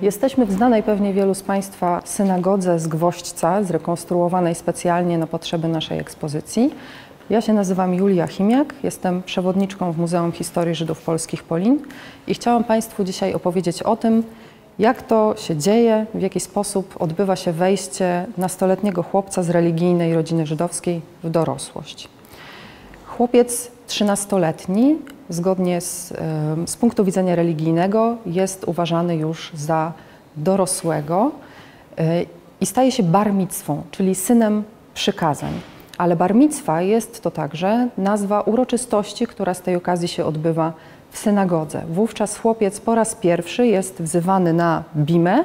Jesteśmy w znanej pewnie wielu z Państwa synagodze z Gwoźdźca, zrekonstruowanej specjalnie na potrzeby naszej ekspozycji. Ja się nazywam Julia Chimiak, jestem przewodniczką w Muzeum Historii Żydów Polskich Polin i chciałam Państwu dzisiaj opowiedzieć o tym, jak to się dzieje, w jaki sposób odbywa się wejście nastoletniego chłopca z religijnej rodziny żydowskiej w dorosłość. Chłopiec 13-letni, zgodnie z punktu widzenia religijnego, jest uważany już za dorosłego i staje się bar micwą, czyli synem przykazań. Ale bar micwa jest to także nazwa uroczystości, która z tej okazji się odbywa w synagodze. Wówczas chłopiec po raz pierwszy jest wzywany na bimę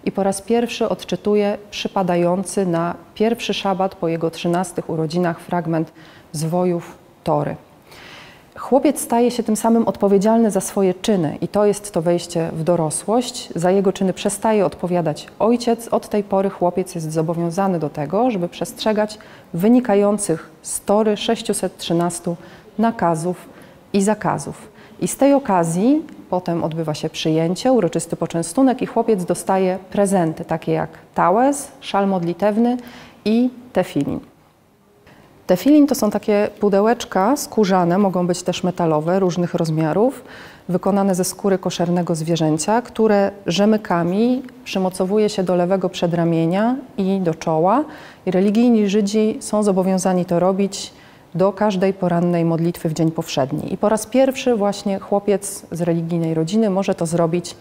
i po raz pierwszy odczytuje przypadający na pierwszy szabat po jego 13 urodzinach fragment zwojów Tory. Chłopiec staje się tym samym odpowiedzialny za swoje czyny i to jest to wejście w dorosłość. Za jego czyny przestaje odpowiadać ojciec. Od tej pory chłopiec jest zobowiązany do tego, żeby przestrzegać wynikających z Tory 613 nakazów i zakazów. I z tej okazji potem odbywa się przyjęcie, uroczysty poczęstunek i chłopiec dostaje prezenty, takie jak tałez, szal modlitewny i tefilin. Tefilin to są takie pudełeczka skórzane, mogą być też metalowe, różnych rozmiarów, wykonane ze skóry koszernego zwierzęcia, które rzemykami przymocowuje się do lewego przedramienia i do czoła. I religijni Żydzi są zobowiązani to robić do każdej porannej modlitwy w dzień powszedni. I po raz pierwszy właśnie chłopiec z religijnej rodziny może to zrobić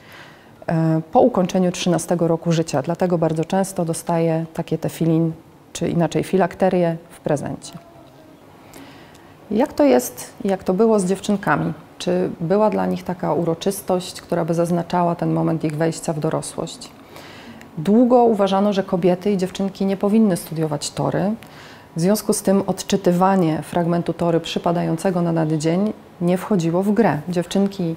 po ukończeniu 13 roku życia. Dlatego bardzo często dostaje takie tefilin, czy inaczej filakterię w prezencie. Jak to jest, jak to było z dziewczynkami? Czy była dla nich taka uroczystość, która by zaznaczała ten moment ich wejścia w dorosłość? Długo uważano, że kobiety i dziewczynki nie powinny studiować Tory. W związku z tym odczytywanie fragmentu Tory przypadającego na dany dzień nie wchodziło w grę. Dziewczynki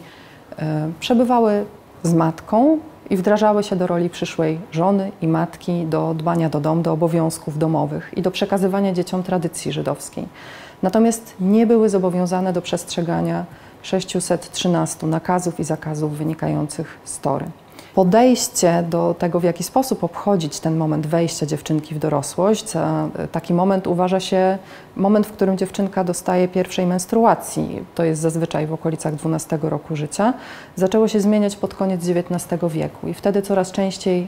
przebywały z matką i wdrażały się do roli przyszłej żony i matki, do dbania do domu, do obowiązków domowych i do przekazywania dzieciom tradycji żydowskiej. Natomiast nie były zobowiązane do przestrzegania 613 nakazów i zakazów wynikających z Tory. Podejście do tego, w jaki sposób obchodzić ten moment wejścia dziewczynki w dorosłość, za taki moment uważa się moment, w którym dziewczynka dostaje pierwszej menstruacji. To jest zazwyczaj w okolicach 12 roku życia. Zaczęło się zmieniać pod koniec XIX wieku i wtedy coraz częściej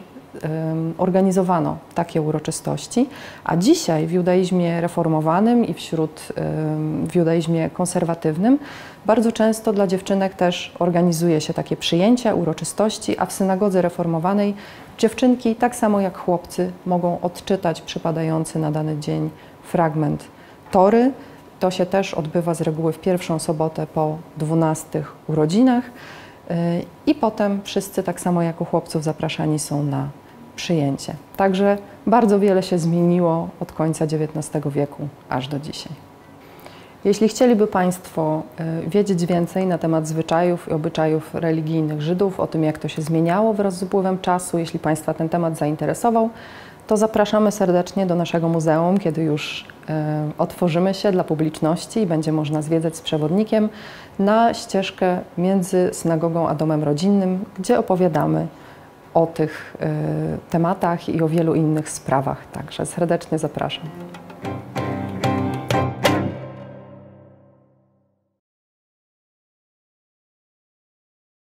organizowano takie uroczystości, a dzisiaj w judaizmie reformowanym i w judaizmie konserwatywnym bardzo często dla dziewczynek też organizuje się takie przyjęcia, uroczystości, a w synagodze reformowanej dziewczynki, tak samo jak chłopcy, mogą odczytać przypadający na dany dzień fragment Tory. To się też odbywa z reguły w pierwszą sobotę po 12 urodzinach i potem wszyscy, tak samo jak u chłopców, zapraszani są na przyjęcie. Także bardzo wiele się zmieniło od końca XIX wieku aż do dzisiaj. Jeśli chcieliby Państwo wiedzieć więcej na temat zwyczajów i obyczajów religijnych Żydów, o tym, jak to się zmieniało wraz z upływem czasu, jeśli Państwa ten temat zainteresował, to zapraszamy serdecznie do naszego muzeum, kiedy już otworzymy się dla publiczności i będzie można zwiedzać z przewodnikiem na ścieżkę między synagogą a domem rodzinnym, gdzie opowiadamy o tych tematach i o wielu innych sprawach. Także serdecznie zapraszam.